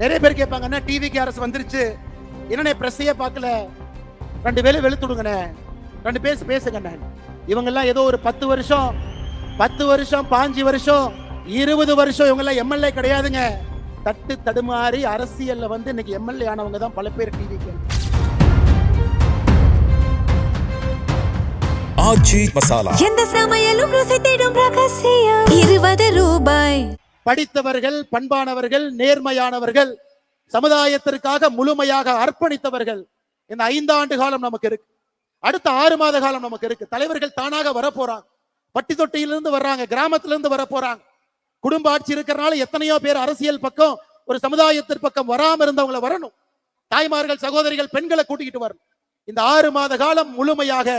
நிறைய பேர் கேட்பாங்க, அண்ணா டிவிக்கு அரசு வந்துருச்சு, என்னண்ணே பிரஸ்ஸையே பார்க்கல, 2 வேலை வெளுத்துடுங்கண்ணே, 2 பேசுங்கண்ணே. இவங்கெல்லாம் ஏதோ ஒரு 10 வருஷம் 5 வருஷம் 20 வருஷம் இவங்கெல்லாம் எம்எல்ஏ கிடையாதுங்க. தட்டு தடுமாறி அரசியல்ல வந்து இன்னைக்கு எம்எல்ஏ ஆனவங்க தான் பல பேர் டிவிக்கு. ஆச்சி மசாலா எந்த சமையலும் ருசி தேடும் ரகசியம் 20 ரூபாய். படித்தவர்கள், பண்பானவர்கள், நேர்மையானவர்கள், சமுதாயத்திற்காக முழுமையாக அர்ப்பணித்தவர்கள் இந்த 5 ஆண்டு காலம் நமக்கு இருக்கு. அடுத்த 6 மாத காலம் நமக்கு இருக்கு. தலைவர்கள் தானாக வரப்போறாங்க. பட்டி தொட்டியிலிருந்து வர்றாங்க, கிராமத்திலிருந்து வர போறாங்க. குடும்ப ஆட்சி இருக்கிறனால எத்தனையோ பேர் அரசியல் பக்கம், ஒரு சமுதாயத்தின் பக்கம் வராம இருந்தவங்களை வரணும். தாய்மார்கள், சகோதரிகள், பெண்களை கூட்டிக்கிட்டு வரணும். இந்த 6 மாத காலம் முழுமையாக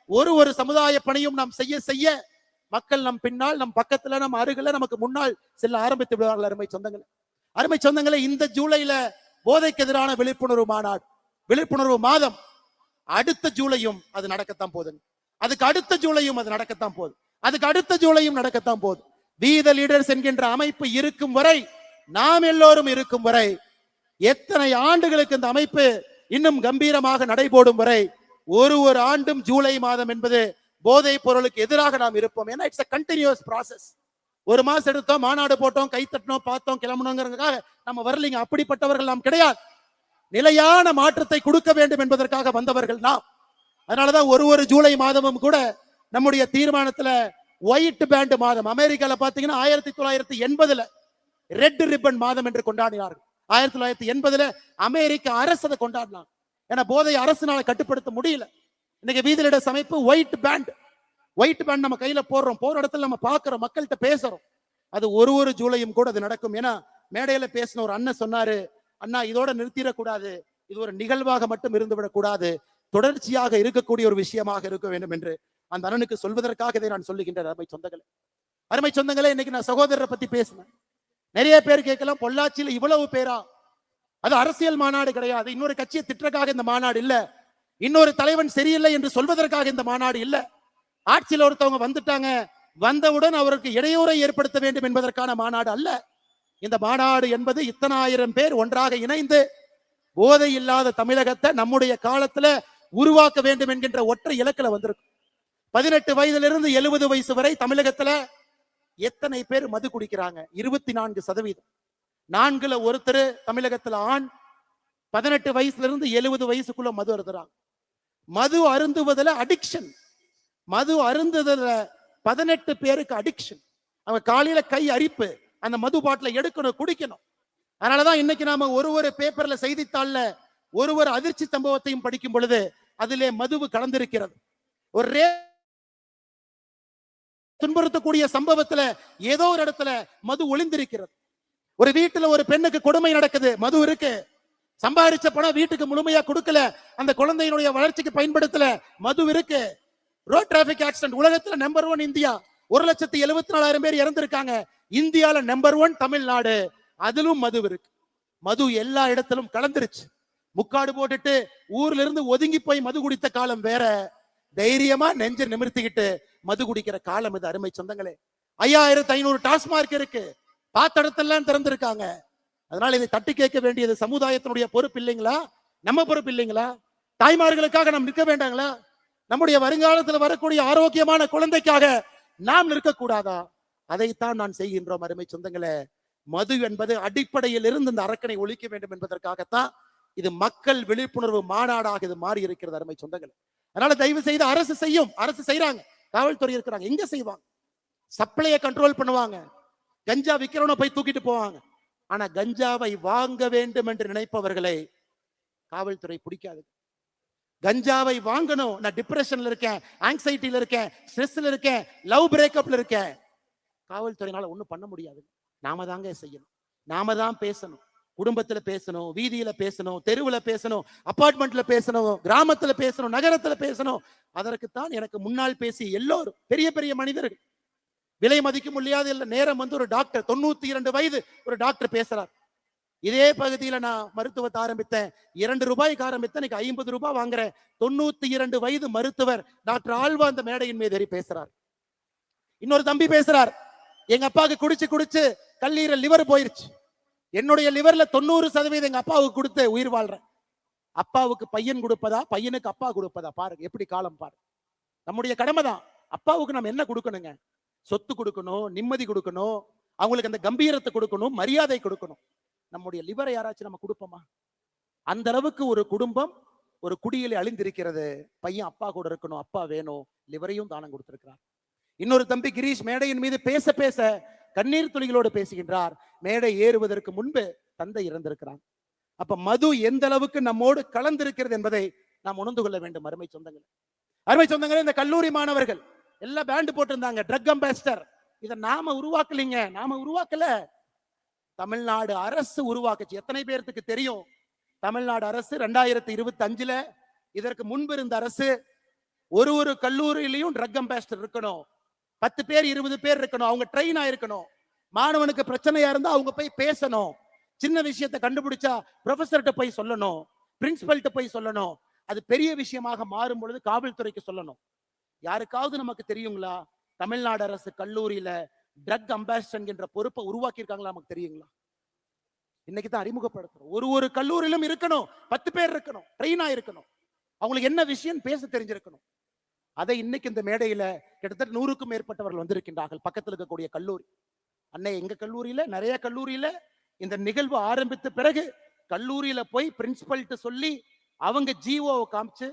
ஒரு சமுதாய பணியும் நாம் செய்ய செய்ய மக்கள் நம் பின்னால், நம் பக்கத்துல, நம் அருகில, நமக்கு முன்னால் செல்ல ஆரம்பித்து விடுவார்கள். அருமை சொந்தங்களே, இந்த ஜூலைல போதைக்கு எதிரான விழிப்புணர்வு மாநாடு, விழிப்புணர்வு மாதம். அடுத்த ஜூலையும் அது நடக்கத்தான் போகுது. அதுக்கு அடுத்த ஜூலையும் அது நடக்கத்தான் போகுது. அதுக்கு அடுத்த ஜூலையும் நடக்கத்தான் போகுது. வி தி லீடர்ஸ் என்கின்ற அமைப்பு இருக்கும் வரை, நாம் எல்லோரும் இருக்கும் வரை, எத்தனை ஆண்டுகளுக்கு இந்த அமைப்பு இன்னும் கம்பீரமாக நடைபோடும் வரை, ஒரு ஆண்டும் ஜூலை மாதம் என்பது போதை பொருளுக்கு எதிராக நாம் இருப்போம். ஏன்னா இட்ஸ் a continuous process. ஒரு மாசம் எடுத்தோம், மாநாடு போட்டோம், கை தட்டினோம், பார்த்தோம், கிளம்பணுங்கிறதுக்காக நம்ம வரலீங்க. அப்படிப்பட்டவர்கள் நாம் கிடையாது. நிலையான மாற்றத்தை கொடுக்க வேண்டும் என்பதற்காக வந்தவர்கள் நாம். அதனாலதான் ஒரு ஜூலை மாதமும் கூட நம்முடைய தீர்மானத்துல ஒயிட் பேண்ட் மாதம். அமெரிக்கால பாத்தீங்கன்னா 1980 ரெட் ரிப்பன் மாதம் என்று கொண்டாடினார்கள். 1980 அமெரிக்க அரசு அதை கொண்டாடினாங்க. ஏன்னா போதை அரசுனால கட்டுப்படுத்த முடியல. இன்னைக்கு வீதி லீடர்ஸ் அமைப்பு ஒயிட் பேண்ட் நம்ம கையில போடுறோம், போற இடத்துல நம்ம பாக்குறோம், மக்கள்கிட்ட பேசுறோம். அது ஒரு ஜூலையும் கூட அது நடக்கும். ஏன்னா மேடையில பேசின ஒரு அண்ணன் சொன்னாரு, அண்ணா இதோட நிறுத்திடக்கூடாது, இது ஒரு நிகழ்வாக மட்டும் இருந்துவிடக் கூடாது, தொடர்ச்சியாக இருக்கக்கூடிய ஒரு விஷயமாக இருக்க வேண்டும் என்று அந்த அண்ணனுக்கு சொல்வதற்காக இதை நான் சொல்லுகின்றேன். அருமை சொந்தங்களே, இன்னைக்கு நான் சகோதரரை பத்தி பேசினேன். நிறைய பேர் கேட்கலாம், பொள்ளாச்சியில இவ்வளவு பேரா? அது அரசியல் மாநாடு கிடையாது. இன்னொரு கட்சியை திட்டக்காக இந்த மாநாடு இல்ல. இன்னொரு தலைவன் சரியில்லை என்று சொல்வதற்காக இந்த மாநாடு இல்ல. ஆட்சியில் ஒருத்தவங்க வந்துட்டாங்க, வந்தவுடன் அவருக்கு இடையூறை ஏற்படுத்த வேண்டும் என்பதற்கான மாநாடு அல்ல. இந்த மாநாடு என்பது இத்தனை ஆயிரம் பேர் ஒன்றாக இணைந்து போதை இல்லாத தமிழகத்தை நம்முடைய காலத்துல உருவாக்க வேண்டும் என்கின்ற ஒற்றை இலக்குல வந்திருக்கு. 18 வயதிலிருந்து 70 வயசு வரை தமிழகத்துல எத்தனை பேர் மது குடிக்கிறாங்க? 24%. 4ல் ஒருத்தர் தமிழகத்துல ஆண் 18 வயசுல இருந்து 70 வயசுக்குள்ள மது அருந்துறாங்க. மது அருந்துவதில் அடிக்ஷன், மது அருந்துவதில் 18 பேருக்கு அடிக்ஷன். அவங்க காலையில கை அரிப்பு, அந்த மது பாட்டில எடுக்கணும், குடிக்கணும். அதனாலதான் இன்னைக்கு நாம ஒரு பேப்பர்ல, செய்தித்தாள்ல ஒரு அதிர்ச்சி சம்பவத்தையும் படிக்கும் பொழுது அதிலே மதுவு கலந்திருக்கிறது. ஒரு துன்புறுத்தக்கூடிய சம்பவத்துல ஏதோ ஒரு இடத்துல மது ஒளிந்திருக்கிறது. ஒரு வீட்டுல ஒரு பெண்ணுக்கு கொடுமை நடக்குது, மது இருக்கு. சம்பாதிச்ச பணம் வீட்டுக்கு முழுமையா கொடுக்கல, அந்த குழந்தையினுடைய வளர்ச்சிக்கு பயன்படுத்தல, மது இருக்கு. ரோட் டிராபிக் ஆக்சிடென்ட் உலகத்துல நம்பர் 1 இந்தியா, 1,74,000 பேர் இறந்திருக்காங்க. இந்தியால நம்பர் 1 தமிழ்நாடு, அதிலும் மது இருக்கு. மது எல்லா இடத்திலும் கலந்துருச்சு. முக்காடு போட்டுட்டு ஊர்ல இருந்து ஒதுங்கி போய் மது குடித்த காலம் வேற, தைரியமா நெஞ்ச நிமிர்த்திக்கிட்டு மது குடிக்கிற காலம் இது. அருமை சொந்தங்களே, 5500 டாஸ்மார்க் இருக்கு, பார்த்த இடத்தெல்லாம் திறந்திருக்காங்க. அதனால இதை தட்டி கேட்க வேண்டியது சமுதாயத்தினுடைய பொறுப்பு இல்லைங்களா? நம்ம பொறுப்பு இல்லைங்களா? தாய்மார்களுக்காக நாம் நிற்க வேண்டாங்களா? நம்முடைய வருங்காலத்தில் வரக்கூடிய ஆரோக்கியமான குழந்தைக்காக நாம் நிற்கக்கூடாதா? அதைத்தான் நான் செய்கின்றோம். அருமை சொந்தங்களே, மது என்பது அடிப்படையில் இருந்து இந்த அரக்கனை ஒழிக்க வேண்டும் என்பதற்காகத்தான் இது மக்கள் விழிப்புணர்வு மாநாடாக இது மாறி இருக்கிறது. அருமை சொந்தங்களே, அதனால தயவு செய்து அரசு செய்யும், அரசு செய்யறாங்க, காவல்துறை இருக்கிறாங்க, எங்க செய்வாங்க? சப்ளையை கண்ட்ரோல் பண்ணுவாங்க, கஞ்சா விக்கிறவன போய் தூக்கிட்டு போவாங்க. ஆனா கஞ்சாவை வாங்க வேண்டும் என்று நினைப்பவர்களை காவல்துறை பிடிக்காது. கஞ்சாவை வாங்கணும், நான் டிப்ரெஷன்ல இருக்கேன், ஆங்ஸைட்டில இருக்கேன், ஸ்ட்ரெஸ்ல இருக்கேன், லவ் பிரேக்கப்ல இருக்கேன், காவல்துறையினால ஒண்ணும் பண்ண முடியாது. நாம தாங்க செய்யணும், நாம தான் பேசணும். குடும்பத்துல பேசணும், வீதியில பேசணும், தெருவுல பேசணும், அபார்ட்மெண்ட்ல பேசணும், கிராமத்துல பேசணும், நகரத்துல பேசணும். அதற்குத்தான் எனக்கு முன்னால் பேசி எல்லோரும் பெரிய பெரிய மனிதர்கள், விலை மதிக்க முடியாது இல்ல. நேரம் வந்து ஒரு டாக்டர் 92 வயது ஒரு டாக்டர் பேசுறார். இதே பகுதியில நான் மருத்துவத்தை ஆரம்பித்தேன், 2 ரூபாய்க்கு ஆரம்பித்தேன், இன்னைக்கு 50 ரூபாய் வாங்குறேன். 92 வயது மருத்துவர் டாக்டர் ஆழ்வா அந்த மேடையின் மீது ஏறி பேசுறார். இன்னொரு தம்பி பேசுறார், எங்க அப்பாவுக்கு குடிச்சு கல்லீரல் லிவர் போயிருச்சு, என்னுடைய லிவர்ல 90% எங்க அப்பாவுக்கு கொடுத்து உயிர் வாழ்றேன். அப்பாவுக்கு பையன் கொடுப்பதா, பையனுக்கு அப்பா கொடுப்பதா? பாருங்க எப்படி காலம் பாருங்க. நம்முடைய கடமை தான். அப்பாவுக்கு நம்ம என்ன கொடுக்கணுங்க? சொத்து கொடுக்கணும், நிம்மதி கொடுக்கணும், அவங்களுக்கு அந்த கம்பீரத்தை கொடுக்கணும், மரியாதை கொடுக்கணும். நம்முடைய லிவரை யாராச்சும் நம்ம கொடுப்போமா? அந்த அளவுக்கு ஒரு குடும்பம் ஒரு குடியிலே அழிந்திருக்கிறது. பையன் அப்பா கூட இருக்கணும், அப்பா வேணும், லிவரையும் தானம் கொடுத்திருக்கிறார். இன்னொரு தம்பி கிரீஷ் மேடையின் மீது பேச பேச கண்ணீர் துளிகளோடு பேசுகின்றார். மேடை ஏறுவதற்கு முன்பு தந்தை இறந்திருக்கிறார். அப்ப மது எந்த அளவுக்கு நம்மோடு கலந்திருக்கிறது என்பதை நாம் உணர்ந்து கொள்ள வேண்டும். அருமை சொந்தங்களே, அருமை சொந்தங்களே, இந்த கல்லூரி மாணவர்கள் எல்லாம் பேண்ட் போட்டிருந்தாங்க, ட்ரக் அம்பாசிடர். இதை நாம உருவாக்கலீங்க, நாம உருவாக்கல, தமிழ்நாடு அரசு உருவாக்குச்சு. எத்தனை பேருக்கு தெரியும்? தமிழ்நாடு அரசு 2025 இதற்கு முன்பு இருந்த அரசு ஒரு கல்லூரியிலையும் ட்ரக் அம்பாசிடர் இருக்கணும், 10 பேர் 20 பேர் இருக்கணும், அவங்க ட்ரெயின் ஆயிருக்கணும். மாணவனுக்கு பிரச்சனையா இருந்தா அவங்க போய் பேசணும், சின்ன விஷயத்தை கண்டுபிடிச்சா ப்ரொஃபசர்கிட்ட போய் சொல்லணும், பிரின்சிபல்கிட்ட போய் சொல்லணும். அது பெரிய விஷயமாக மாறும் பொழுது காவல்துறைக்கு சொல்லணும். யாருக்காவது நமக்கு தெரியுங்களா தமிழ்நாடு அரசு கல்லூரியில ட்ரக் அம்பாசிடர் என்ற பொறுப்பை உருவாக்கி இருக்காங்களா? நமக்கு தெரியுங்களா? இன்னைக்கு தான் அறிமுகப்படுத்துறோம். ஒரு கல்லூரியிலும் இருக்கணும், 10 பேர் இருக்கணும், ட்ரெயினா இருக்கணும், அவங்களுக்கு என்ன விஷயம் பேச தெரிஞ்சிருக்கணும். அதை இன்னைக்கு இந்த மேடையில கிட்டத்தட்ட 100க்கும் மேற்பட்டவர்கள் வந்திருக்கின்றார்கள். பக்கத்தில் இருக்கக்கூடிய கல்லூரி அன்னை, எங்க கல்லூரியில நிறைய கல்லூரியில இந்த நிகழ்வு ஆரம்பித்த பிறகு கல்லூரியில போய் பிரின்சிபல்கிட்ட சொல்லி அவங்க ஜிஓவை காமிச்சு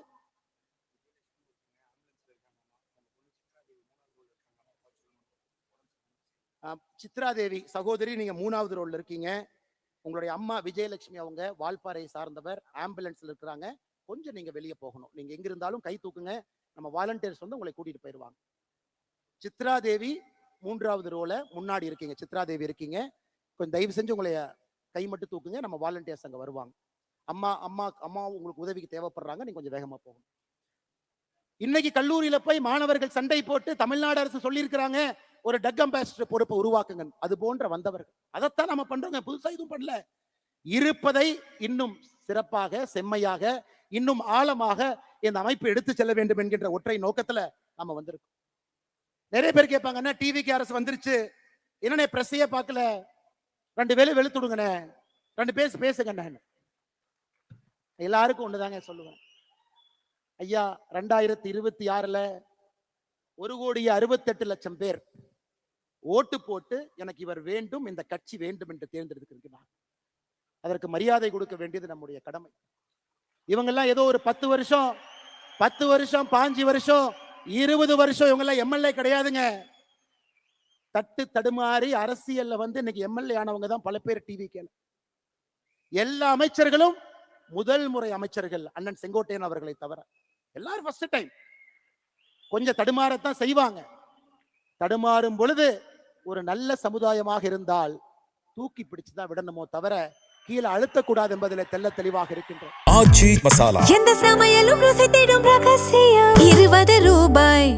சித்ராதேவி சகோதரி, நீங்க 3வது ரோல்ல இருக்கீங்க. உங்களுடைய அம்மா விஜயலட்சுமி அவங்க வால்பாறையை சார்ந்தவர், ஆம்புலன்ஸ்ல இருக்கிறாங்க. கொஞ்சம் நீங்க வெளியே போகணும். நீங்க எங்க இருந்தாலும் கை தூக்குங்க, நம்ம வாலண்டியர்ஸ் வந்து உங்களை கூட்டிட்டு போயிடுவாங்க. சித்ராதேவி 3வது ரோல முன்னாடி இருக்கீங்க. சித்ராதேவி இருக்கீங்க, கொஞ்சம் தயவு செஞ்சு உங்களை கை மட்டும் தூக்குங்க, நம்ம வாலண்டியர்ஸ் அங்க வருவாங்க. அம்மா அம்மா அம்மா உங்களுக்கு உதவிக்கு தேவைப்படுறாங்க, நீங்க கொஞ்சம் வேகமா போகணும். இன்னைக்கு கல்லூரியில போய் மாணவர்கள் சண்டை போட்டு தமிழ்நாடு அரசு சொல்லியிருக்கிறாங்க ஒரு ட்ரக் அம்பாசிடர் பொறுப்பை உருவாக்குங்க. அது போன்ற வந்தவர்கள் அதைத்தான் நம்ம பண்றோங்க, புதுசா எதுவும் பண்ணல. இருப்பதை இன்னும் சிறப்பாக, செம்மையாக, இன்னும் ஆழமாக இந்த அமைப்பு எடுத்து செல்ல வேண்டும் என்கின்ற ஒற்றை நோக்கத்துல நம்ம வந்திருக்கோம். நிறைய பேர் கேட்பாங்க, என்ன டிவிக்கு அரசு வந்துருச்சு, என்னன்னே பிரஸ்ஸையே பார்க்கல, 2 வேலை வெளுத்துடுங்கண்ணே, 2 பேசுங்கண்ணே. எல்லாருக்கும் ஒண்ணுதாங்க சொல்லுவேன். ஐயா 2026 1,68,00,000 பேர் ஓட்டு போட்டு எனக்கு இவர் வேண்டும், இந்த கட்சி வேண்டும் என்று தேர்ந்தெடுத்திருக்கிறார். அதற்கு மரியாதை கொடுக்க வேண்டியது நம்முடைய கடமை. இவங்கெல்லாம் ஏதோ ஒரு 10 வருஷம் 5 வருஷம் 20 வருஷம் இவங்கெல்லாம் எம்எல்ஏ கிடையாதுங்க. தட்டு தடுமாறி அரசியல்ல வந்து இன்னைக்கு எம்எல்ஏ ஆனவங்க தான் பல பேர். டிவிக்கு எல்லா அமைச்சர்களும் முதல் முறை அமைச்சர்கள் அண்ணன் செங்கோட்டையன் அவர்களை தவிர எல்லாரும் ஃபர்ஸ்ட் டைம். கொஞ்சம் தடுமாறத்தான் செய்வாங்க. தடுமாறும் பொழுது ஒரு நல்ல சமுதாயமாக இருந்தால் தூக்கி பிடிச்சுதான் விடணுமோ தவிர கீழே அழுத்தக்கூடாது என்பதில் தெல்ல தெளிவாக இருக்கின்றோம். எந்த சமையலும் ருசி தேடும் ரகசியம் 20 ரூபாய்.